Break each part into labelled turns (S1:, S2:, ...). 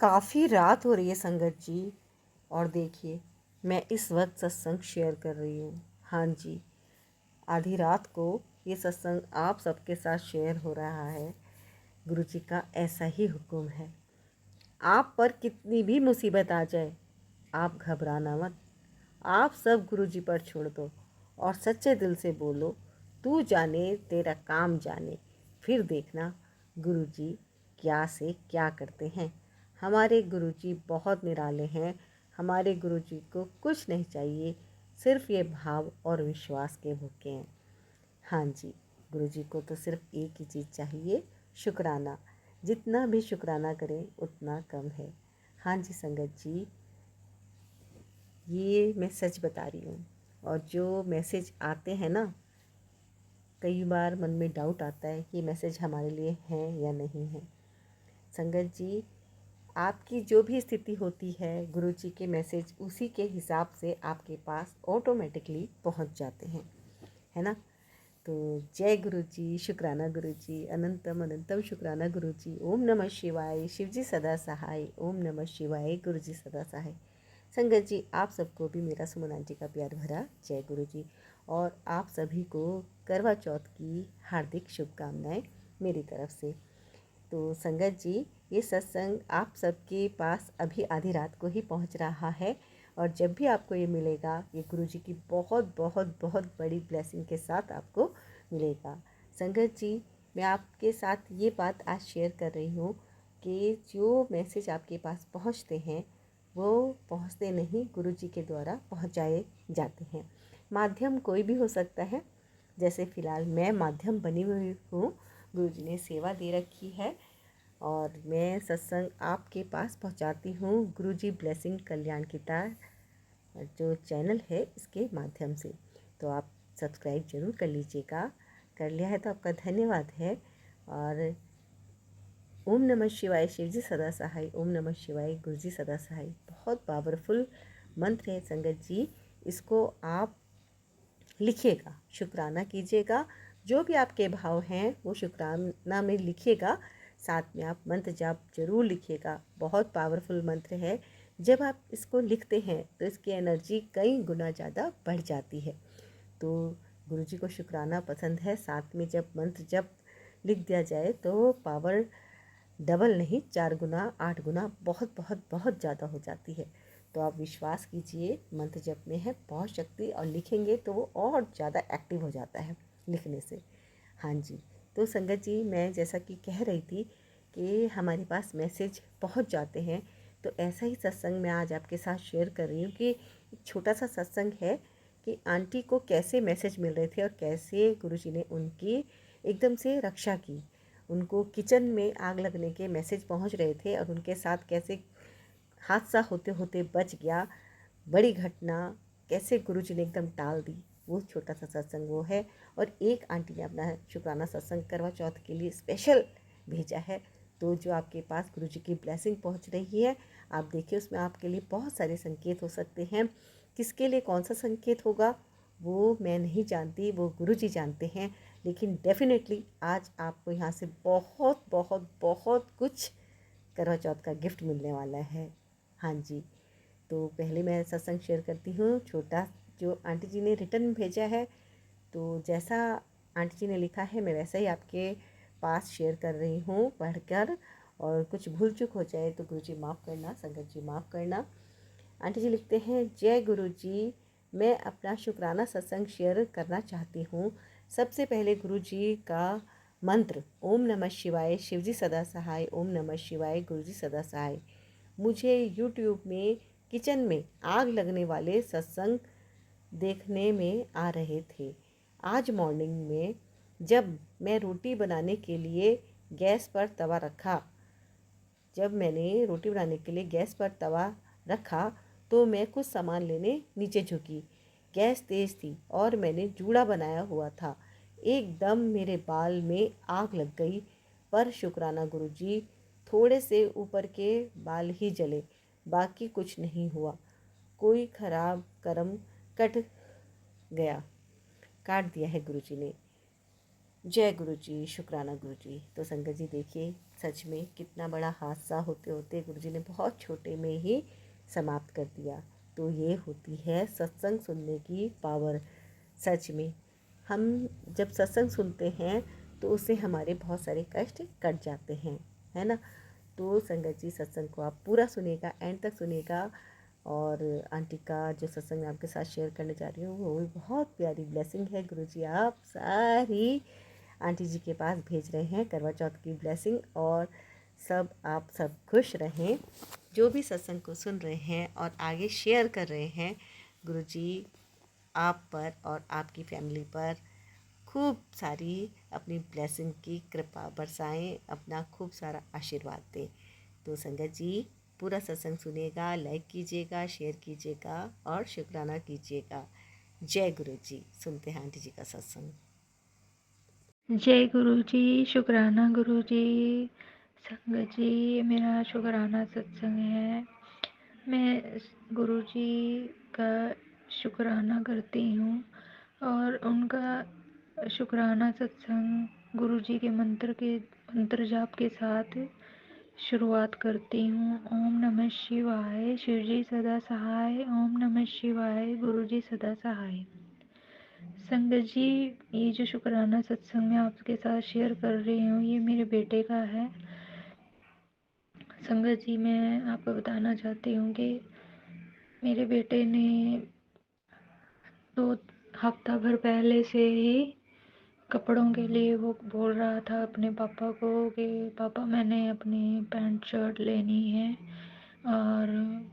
S1: काफ़ी रात हो रही है संगत जी। और देखिए, मैं इस वक्त सत्संग शेयर कर रही हूँ। हाँ जी, आधी रात को ये सत्संग आप सबके साथ शेयर हो रहा है। गुरु जी का ऐसा ही हुक्म है। आप पर कितनी भी मुसीबत आ जाए, आप घबराना मत। आप सब गुरु जी पर छोड़ दो और सच्चे दिल से बोलो, तू जाने तेरा काम जाने। फिर देखना गुरु जी क्या से क्या करते हैं। हमारे गुरु जी बहुत निराले हैं। हमारे गुरु जी को कुछ नहीं चाहिए, सिर्फ ये भाव और विश्वास के भूखे हैं। हाँ जी, गुरु जी को तो सिर्फ एक ही चीज़ चाहिए, शुक्राना। जितना भी शुक्राना करें उतना कम है। हाँ जी संगत जी, ये मैं सच बता रही हूँ। और जो मैसेज आते हैं ना, कई बार मन में डाउट आता है कि मैसेज हमारे लिए हैं या नहीं है। संगत जी, आपकी जो भी स्थिति होती है, गुरु जी के मैसेज उसी के हिसाब से आपके पास ऑटोमेटिकली पहुँच जाते हैं, है ना। तो जय गुरु जी, शुक्राना गुरु जी, अनंतम अनंतम शुक्राना गुरु जी। ओम नमः शिवाय, शिव जी सदा सहाय। ओम नमः शिवाय, गुरु जी सदा सहाय। संगत जी, आप सबको भी मेरा सुमन आंटी का प्यार भरा जय गुरु जी। और आप सभी को करवा चौथ की हार्दिक शुभकामनाएं मेरी तरफ से। तो संगत जी, ये सत्संग आप सबके पास अभी आधी रात को ही पहुंच रहा है। और जब भी आपको ये मिलेगा, ये गुरु जी की बहुत बहुत बहुत बड़ी ब्लेसिंग के साथ आपको मिलेगा। संगत जी, मैं आपके साथ ये बात आज शेयर कर रही हूँ कि जो मैसेज आपके पास पहुँचते हैं वो पहुँचते नहीं, गुरु जी के द्वारा पहुँचाए जाते हैं। माध्यम कोई भी हो सकता है। जैसे फ़िलहाल मैं माध्यम बनी हुई हूँ, गुरु जी ने सेवा दे रखी है और मैं सत्संग आपके पास पहुंचाती हूँ गुरु जी ब्लेसिंग कल्याण की तार जो चैनल है इसके माध्यम से। तो आप सब्सक्राइब जरूर कर लीजिएगा। कर लिया है तो आपका धन्यवाद है। और ओम नमः शिवाय, शिव जी सदा सहाय। ओम नमः शिवाय, गुरु जी सदा सहाय। बहुत पावरफुल मंत्र है संगत जी। इसको आप लिखिएगा, शुक्राना कीजिएगा। जो भी आपके भाव हैं वो शुक्राना में लिखिएगा। साथ में आप मंत्र जाप जरूर लिखिएगा। बहुत पावरफुल मंत्र है। जब आप इसको लिखते हैं तो इसकी एनर्जी कई गुना ज़्यादा बढ़ जाती है। तो गुरु जी को शुक्राना पसंद है। साथ में जब मंत्र जब लिख दिया जाए तो पावर डबल नहीं, 4 गुना 8 गुना बहुत बहुत बहुत ज़्यादा हो जाती है। तो आप विश्वास कीजिए, मंत्र जप में है बहुत शक्ति। और लिखेंगे तो वो और ज़्यादा एक्टिव हो जाता है लिखने से। हाँ जी, तो संगत जी, मैं जैसा कि कह रही थी कि हमारे पास मैसेज पहुंच जाते हैं। तो ऐसा ही सत्संग मैं आज आपके साथ शेयर कर रही हूँ कि एक छोटा सा सत्संग है कि आंटी को कैसे मैसेज मिल रहे थे और कैसे गुरुजी ने उनकी एकदम से रक्षा की। उनको किचन में आग लगने के मैसेज पहुंच रहे थे और उनके साथ कैसे हादसा होते होते बच गया। बड़ी घटना कैसे गुरुजी ने एकदम टाल दी, वो छोटा सा सत्संग वो है। और एक आंटी ने अपना शुक्राना सत्संग करवा चौथ के लिए स्पेशल भेजा है। तो जो आपके पास गुरुजी की ब्लेसिंग पहुंच रही है, आप देखिए उसमें आपके लिए बहुत सारे संकेत हो सकते हैं। किसके लिए कौन सा संकेत होगा वो मैं नहीं जानती, वो गुरुजी जानते हैं। लेकिन डेफिनेटली आज आपको यहाँ से बहुत बहुत बहुत कुछ करवा चौथ का गिफ्ट मिलने वाला है। हाँ जी, तो पहले मैं सत्संग शेयर करती हूँ छोटा, जो आंटी जी ने रिटर्न भेजा है। तो जैसा आंटी जी ने लिखा है मैं वैसा ही आपके पास शेयर कर रही हूँ पढ़कर। और कुछ भूल चूक हो जाए तो गुरु जी माफ़ करना, संगत जी माफ़ करना। आंटी जी लिखते हैं, जय गुरु जी, मैं अपना शुक्राना सत्संग शेयर करना चाहती हूँ। सबसे पहले गुरु जी का मंत्र ओम नमः शिवाय, शिव जी सदा सहाय। ओम नमः शिवाय, गुरु जी सदा सहाय। मुझे यूट्यूब में किचन में आग लगने वाले सत्संग देखने में आ रहे थे। आज मॉर्निंग में जब मैं रोटी बनाने के लिए गैस पर तवा रखा जब मैंने रोटी बनाने के लिए गैस पर तवा रखा तो मैं कुछ सामान लेने नीचे झुकी। गैस तेज़ थी और मैंने जूड़ा बनाया हुआ था। एकदम मेरे बाल में आग लग गई। पर शुक्राना गुरुजी, थोड़े से ऊपर के बाल ही जले, बाकी कुछ नहीं हुआ। कोई खराब कर्म कट गया, काट दिया है गुरुजी ने। जय गुरु जी, शुक्राना गुरु जी। तो संगत जी देखिए, सच में कितना बड़ा हादसा होते होते गुरु जी ने बहुत छोटे में ही समाप्त कर दिया। तो ये होती है सत्संग सुनने की पावर। सच में हम जब सत्संग सुनते हैं तो उससे हमारे बहुत सारे कष्ट कट जाते हैं, है ना। तो संगत जी सत्संग को आप पूरा सुनिएगा, एंड तक सुनिएगा। और आंटी का जो सत्संग मैं आपके साथ शेयर करने जा रही हूँ वो भी बहुत प्यारी ब्लेसिंग है। गुरु जी आप सारी आंटी जी के पास भेज रहे हैं करवा चौथ की ब्लेसिंग। और आप सब खुश रहें जो भी सत्संग को सुन रहे हैं और आगे शेयर कर रहे हैं। गुरु जी आप पर और आपकी फैमिली पर खूब सारी अपनी ब्लेसिंग की कृपा बरसाएं, अपना खूब सारा आशीर्वाद दें। तो संगत जी पूरा सत्संग सुनिएगा, लाइक कीजिएगा, शेयर कीजिएगा और शुक्राना कीजिएगा। जय गुरु जी। सुनते हैं आंटी जी का सत्संग।
S2: जय गुरु जी, शुक्राना गुरु जी। संगत जी ये मेरा शुक्राना सत्संग है। मैं गुरु जी का शुक्राना करती हूँ और उनका शुक्राना सत्संग गुरु जी के मंत्र जाप के साथ शुरुआत करती हूँ। ओम नमः शिवाय, शिव जी सदा सहाय। ओम नमः शिवाय, गुरु जी सदा सहाय। संगत जी ये जो शुक्राना सत्संग मैं आपके साथ शेयर कर रही हूँ ये मेरे बेटे का है। संगत जी मैं आपको बताना चाहती हूँ कि मेरे बेटे ने 2 हफ्ता भर पहले से ही कपड़ों के लिए वो बोल रहा था अपने पापा को कि पापा मैंने अपनी पैंट शर्ट लेनी है। और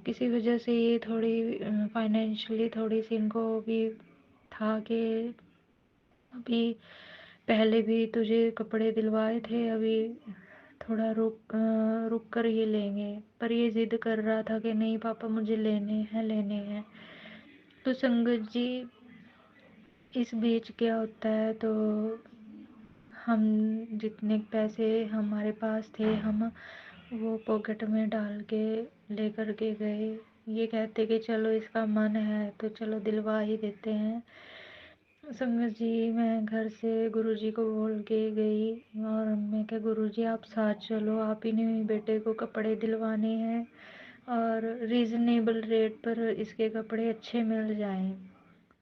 S2: किसी वजह से ये थोड़ी फाइनेंशियली थोड़ी सी इनको भी था कि अभी पहले भी तुझे कपड़े दिलवाए थे, अभी थोड़ा रुक कर ही लेंगे। पर ये जिद कर रहा था कि नहीं पापा मुझे लेने हैं। तो संगत जी इस बीच क्या होता है, तो हम जितने पैसे हमारे पास थे हम वो पॉकेट में डाल के लेकर के गए। ये कहते कि चलो इसका मन है तो चलो दिलवा ही देते हैं। संगत जी मैं घर से गुरुजी को बोल के गई और मैं क्या गुरुजी आप साथ चलो, आप ही ने बेटे को कपड़े दिलवाने हैं और रीज़नेबल रेट पर इसके कपड़े अच्छे मिल जाएं।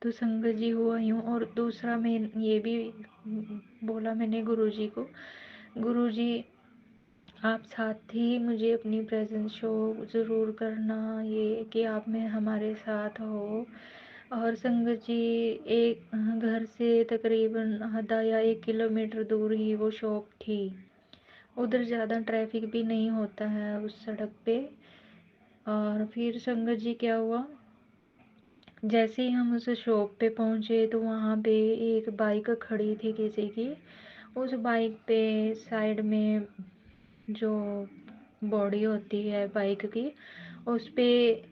S2: तो संगत जी हुआ यूँ। और दूसरा मैं ये भी बोला मैंने गुरुजी को, गुरुजी आप साथ ही मुझे अपनी प्रेजेंस शो ज़रूर करना, ये कि आप में हमारे साथ हो। और संगत जी एक घर से तकरीबन आधा या 1 किलोमीटर दूर ही वो शॉप थी। उधर ज़्यादा ट्रैफिक भी नहीं होता है उस सड़क पे। और फिर संगत जी क्या हुआ, जैसे ही हम उस शॉप पे पहुँचे तो वहाँ पे एक बाइक खड़ी थी किसी की। उस बाइक पे साइड में जो बॉडी होती है बाइक की, उस पे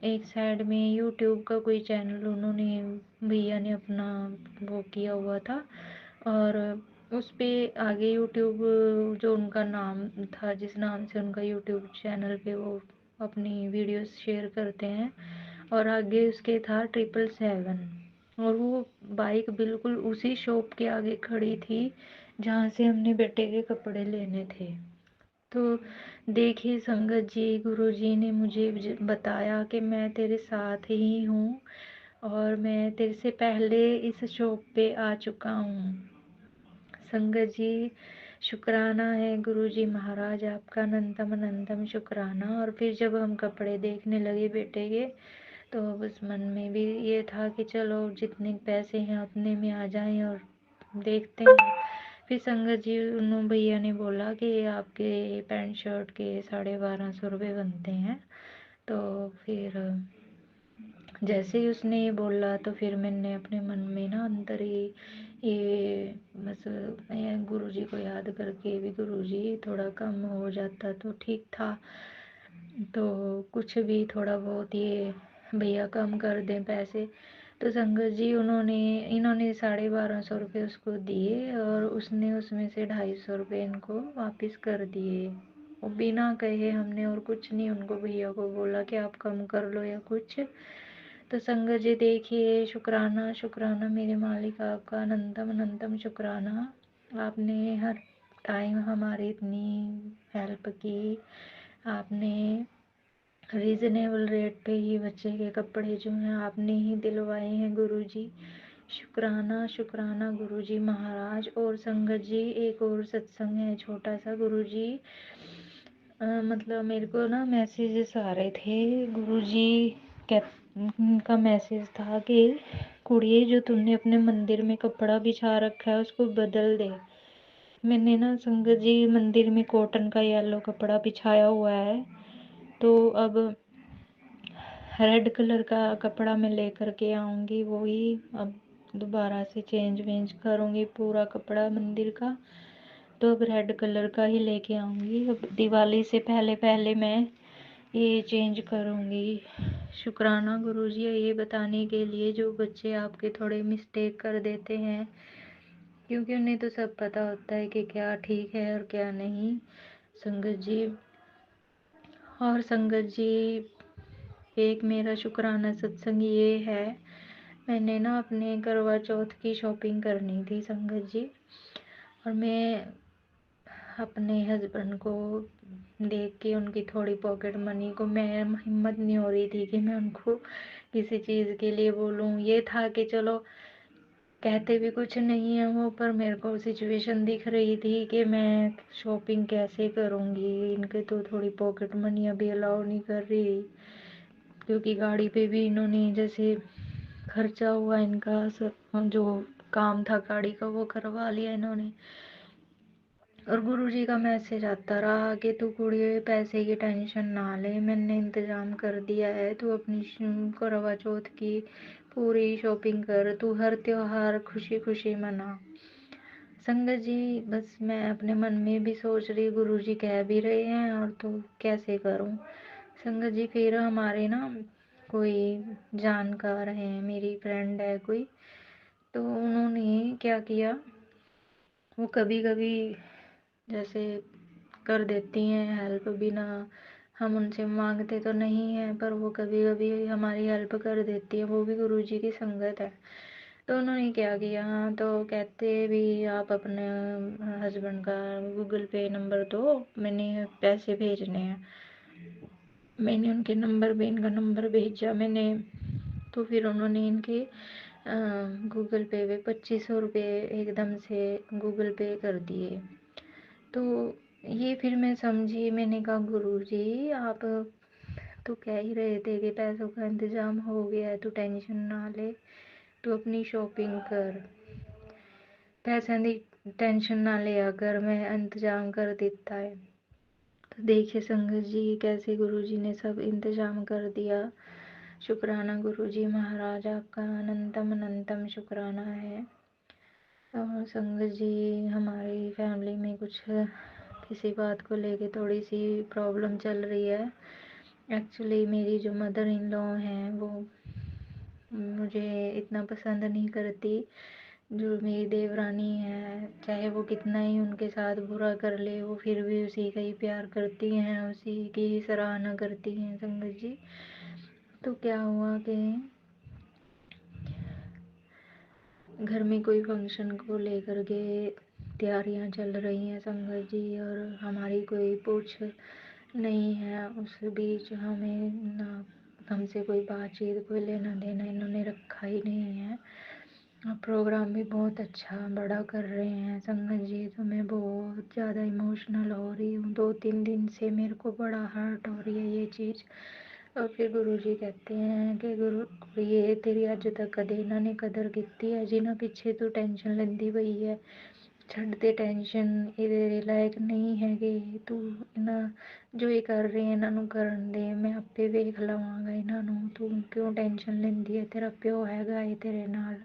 S2: एक साइड में यूट्यूब का कोई चैनल उन्होंने भैया ने अपना वो किया हुआ था। और उस पे आगे यूट्यूब जो उनका नाम था, जिस नाम से उनका यूट्यूब चैनल पे वो अपनी वीडियोस शेयर करते हैं, और आगे उसके था 777। और वो बाइक बिल्कुल उसी शॉप के आगे खड़ी थी जहाँ से हमने बेटे के कपड़े लेने थे। तो देखिए संगत जी गुरुजी ने मुझे बताया कि मैं तेरे साथ ही हूँ और मैं तेरे से पहले इस शॉप पे आ चुका हूँ। संगत जी शुक्राना है गुरुजी महाराज आपका, अनंतम अनंतम शुक्राना। और फिर जब हम कपड़े देखने लगे बेटे के तो बस मन में भी ये था कि चलो जितने पैसे हैं उतने में आ जाएं और देखते हैं। फिर संगत जी उन्होंने भैया ने बोला कि आपके पैंट शर्ट के 1250 रुपये बनते हैं। तो फिर जैसे ही उसने ये बोला तो फिर मैंने अपने मन में ना अंदर ही ये बस गुरुजी को याद करके भी गुरुजी थोड़ा कम हो जाता तो ठीक था। तो कुछ भी थोड़ा बहुत ये भैया कम कर दें पैसे। तो संगत जी इन्होंने 1250 रुपये उसको दिए और उसने उसमें से 250 रुपये इनको वापस कर दिए। वो बिना कहे हमने और कुछ नहीं उनको भैया को बोला कि आप कम कर लो या कुछ। तो संगत जी देखिए शुक्राना शुक्राना मेरे मालिक आपका, अनंतम अनंतम शुक्राना। आपने हर टाइम हमारी इतनी हेल्प की। आपने रीज़नेबल रेट पे ही बच्चे के कपड़े जो हैं आपने ही दिलवाए हैं गुरुजी। शुक्राना शुक्राना गुरुजी महाराज। और संगत जी, एक और सत्संग है छोटा सा गुरुजी। मतलब मेरे को ना मैसेजेस आ रहे थे गुरुजी का मैसेज था कि कुड़िए जो तुमने अपने मंदिर में कपड़ा बिछा रखा है उसको बदल दे। मैंने ना संगत जी मंदिर में कॉटन का येलो कपड़ा बिछाया हुआ है, तो अब रेड कलर का कपड़ा मैं लेकर के आऊँगी, वही अब दोबारा से चेंज वेंज करूँगी पूरा कपड़ा मंदिर का, तो अब रेड कलर का ही लेके आऊँगी। अब दिवाली से पहले पहले मैं ये चेंज करूँगी। शुक्राना गुरुजी ये बताने के लिए जो बच्चे आपके थोड़े मिस्टेक कर देते हैं, क्योंकि उन्हें तो सब पता होता है कि क्या ठीक है और क्या नहीं। संगत जी और संगत जी, एक मेरा शुक्राना सत्संग ये है, मैंने ना अपने करवा चौथ की शॉपिंग करनी थी संगत जी, और मैं अपने हस्बैंड को देख के उनकी थोड़ी पॉकेट मनी को मैं हिम्मत नहीं हो रही थी कि मैं उनको किसी चीज़ के लिए बोलूँ। ये था कि चलो कहते भी कुछ नहीं है वो, पर मेरे को सिचुएशन दिख रही थी कि मैं शॉपिंग कैसे करूँगी। इनके तो थोड़ी पॉकेट मनी अभी अलाउ नहीं कर रही, क्योंकि गाड़ी पे भी इन्होंने जैसे खर्चा हुआ इनका सब जो काम था गाड़ी का वो करवा लिया इन्होंने। और गुरुजी का मैसेज आता रहा कि तू कुड़िए पैसे की टेंशन ना ले, मैंने इंतज़ाम कर दिया है, तू अपनी करवा चौथ की पूरी शॉपिंग कर, तू हर त्योहार खुशी खुशी मना। संगत जी बस मैं अपने मन में भी सोच रही, गुरुजी कह भी रहे हैं और तो कैसे करूं। संगत जी फिर हमारे ना कोई जानकार हैं, मेरी फ्रेंड है कोई, तो उन्होंने क्या किया, वो कभी कभी जैसे कर देती हैं हेल्प, बिना हम उनसे मांगते तो नहीं हैं, पर वो कभी कभी हमारी हेल्प कर देती है, वो भी गुरुजी की संगत है। तो उन्होंने क्या किया, तो कहते भी आप अपने हस्बैंड का गूगल पे नंबर दो, मैंने पैसे भेजने हैं। मैंने उनके नंबर पे इनका नंबर भेजा मैंने, तो फिर उन्होंने इनके गूगल पे 2500 रुपये एकदम से गूगल पे कर दिए। तो ये फिर मैं समझी, मैंने कहा गुरुजी आप तो कह ही रहे थे कि पैसों का इंतज़ाम हो गया है, तू टेंशन ना ले, तू अपनी शॉपिंग कर, पैसों की टेंशन ना लिया कर, मैं इंतज़ाम कर देता है। तो देखिए संगत जी कैसे गुरुजी ने सब इंतज़ाम कर दिया। शुक्राना गुरुजी महाराज, आपका अनंतम अनंतम शुक्राना है। और संगत जी हमारी फैमिली में कुछ किसी बात को लेके थोड़ी सी प्रॉब्लम चल रही है। एक्चुअली मेरी जो मदर इन लॉ हैं वो मुझे इतना पसंद नहीं करती। जो मेरी देवरानी है, चाहे वो कितना ही उनके साथ बुरा कर ले, वो फिर भी उसी का ही प्यार करती हैं, उसी की ही सराहना करती हैं संगत जी। तो क्या हुआ कि घर में कोई फंक्शन को लेकर के तैयारियां चल रही हैं संगत जी, और हमारी कोई पूछ नहीं है, उस बीच हमें ना हमसे कोई बातचीत कोई लेना देना इन्होंने रखा ही नहीं है। और प्रोग्राम भी बहुत अच्छा बड़ा कर रहे हैं संगत जी, तो मैं बहुत ज़्यादा इमोशनल हो रही हूँ, 2-3 दिन से मेरे को बड़ा हर्ट हो रही है ये चीज़। और फिर गुरुजी कहते हैं कि गुरु ये तेरी अज तक कदे इन्हों ने कदर की है, जिन्हों पिछे तू टेंशन लेंदी पई है, छड्ड दे टेंशन, ये तेरे लायक नहीं है कि तू इन्हों जो ये कर रहे हैं इन्हों करन दे, मैं आपे वेख लवांगा इन्हों, तू क्यों टेंशन लेंदी है, तेरा प्यो हैगा है तेरे नाल।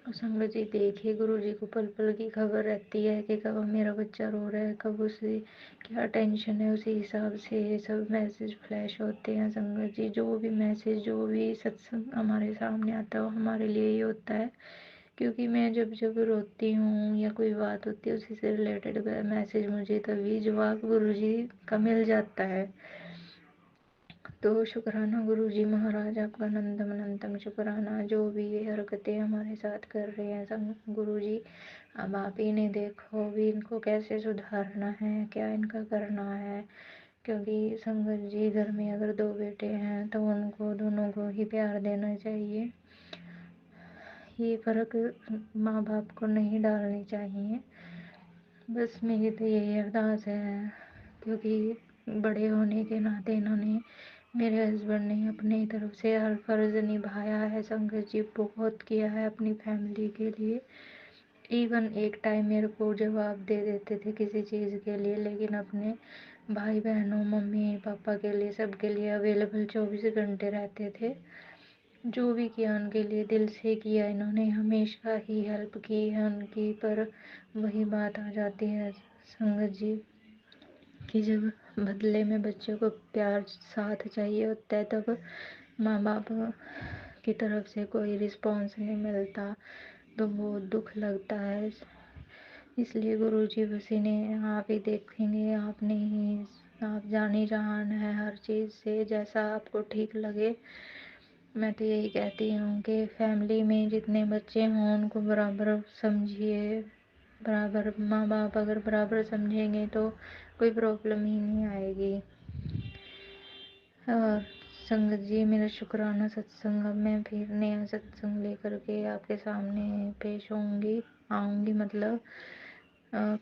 S2: संगत जी देखिए गुरु जी को पल पल की खबर रहती है कि कब मेरा बच्चा रो रहा है, कब उसे क्या टेंशन है, उसी हिसाब से ये सब मैसेज फ्लैश होते हैं संगत जी। जो भी मैसेज जो भी सत्संग हमारे सामने आता है वो हमारे लिए ही होता है, क्योंकि मैं जब जब रोती हूँ या कोई बात होती है उसी से रिलेटेड मैसेज मुझे तभी जवाब गुरु जी का मिल जाता है। तो शुक्राना गुरुजी महाराज आपका अनंतम अनंतम शुक्राना। जो भी ये हरकतें हमारे साथ कर रहे हैं सब गुरुजी, अब आप इन्हें देखो भी, इनको कैसे सुधारना है, क्या इनका करना है। क्योंकि संगत जी, घर में अगर दो बेटे हैं तो उनको दोनों को ही प्यार देना चाहिए। ये फर्क माँ बाप को नहीं डालनी चाहिए। बस मेरी तो यही अरदास है, क्योंकि बड़े होने के नाते इन्होंने, मेरे हस्बैंड ने अपनी तरफ से हर फर्ज निभाया है। संघर्ष जी बहुत किया है अपनी फैमिली के लिए। इवन एक टाइम मेरे को जवाब दे देते थे किसी चीज़ के लिए, लेकिन अपने भाई बहनों, मम्मी पापा के लिए, सबके लिए अवेलेबल 24 घंटे रहते थे। जो भी किया उनके लिए दिल से किया इन्होंने, हमेशा ही हेल्प की है उनकी। पर वही बात आ जाती है संगत जी, कि जब बदले में बच्चे को प्यार साथ चाहिए होता है, तब माँ बाप की तरफ से कोई रिस्पॉन्स नहीं मिलता, तो बहुत दुख लगता है। इसलिए गुरुजी बस इन्हें आप ही देखेंगे, आपने ही, आप जानी जहान है हर चीज़ से, जैसा आपको ठीक लगे। मैं तो यही कहती हूँ कि फैमिली में जितने बच्चे हों उनको बराबर समझिए। बराबर माँ बाप अगर बराबर समझेंगे तो कोई प्रॉब्लम ही नहीं आएगी। और संगत जी, मेरा शुक्राना सत्संग, अब मैं फिर नया सत्संग लेकर के आपके सामने पेश आऊँगी। मतलब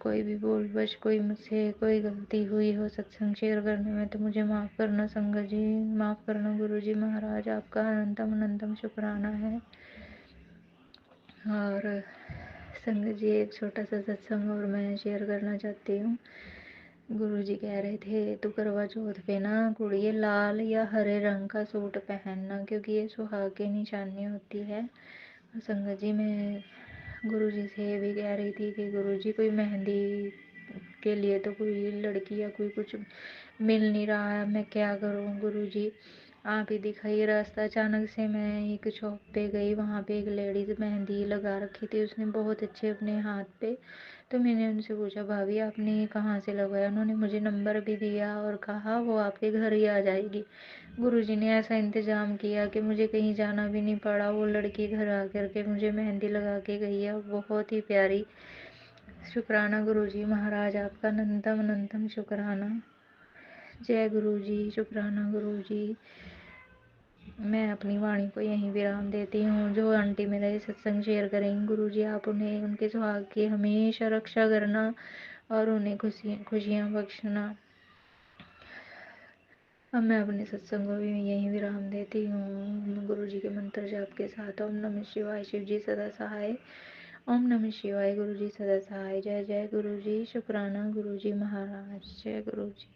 S2: कोई भी बोल बस, कोई मुझसे कोई गलती हुई हो सत्संग शेयर करने में तो मुझे माफ़ करना संगत जी, माफ़ करना गुरु जी महाराज। आपका अनंतम अनंतम शुक्राना है। और संगत जी, एक छोटा सा सत्संग और मैं शेयर करना चाहती हूँ। गुरुजी कह रहे थे, तू करवा चौथ पे ना कुड़िए लाल या हरे रंग का सूट पहनना, क्योंकि ये सुहाग की निशानी होती है। और संगत जी, मैं गुरुजी से ये भी कह रही थी कि गुरुजी, कोई मेहंदी के लिए तो कोई लड़की या कोई कुछ मिल नहीं रहा है, मैं क्या करूँ गुरुजी, आप ही दिखाइए रास्ता। अचानक से मैं एक शॉप पे गई, वहाँ पे एक लेडीज़ मेहंदी लगा रखी थी उसने बहुत अच्छे अपने हाथ पे। तो मैंने उनसे पूछा, भाभी आपने ये कहाँ से लगवाया? उन्होंने मुझे नंबर भी दिया और कहा वो आपके घर ही आ जाएगी। गुरुजी ने ऐसा इंतज़ाम किया कि मुझे कहीं जाना भी नहीं पड़ा, वो लड़की घर आ कर के मुझे मेहंदी लगा के गई है, बहुत ही प्यारी। शुक्राना गुरुजी महाराज, आपका अनंतम अनंतम शुक्राना। जय गुरुजी, शुक्राना गुरुजी। मैं अपनी वाणी को यहीं विराम देती हूँ। जो आंटी मेरा ये सत्संग शेयर करेंगी, गुरुजी आप उन्हें, उनके सुहाग की हमेशा रक्षा करना और उन्हें खुशियाँ बख्शना। अब मैं अपने सत्संग को भी यहीं विराम देती हूँ गुरुजी के मंत्र जाप के साथ। ओम नमः शिवाय, शिव जी सदा सहाय। ओम नमः शिवाय, गुरुजी सदा सहाय। जय जय गुरुजी, शुक्राना गुरुजी महाराज। जय गुरुजी।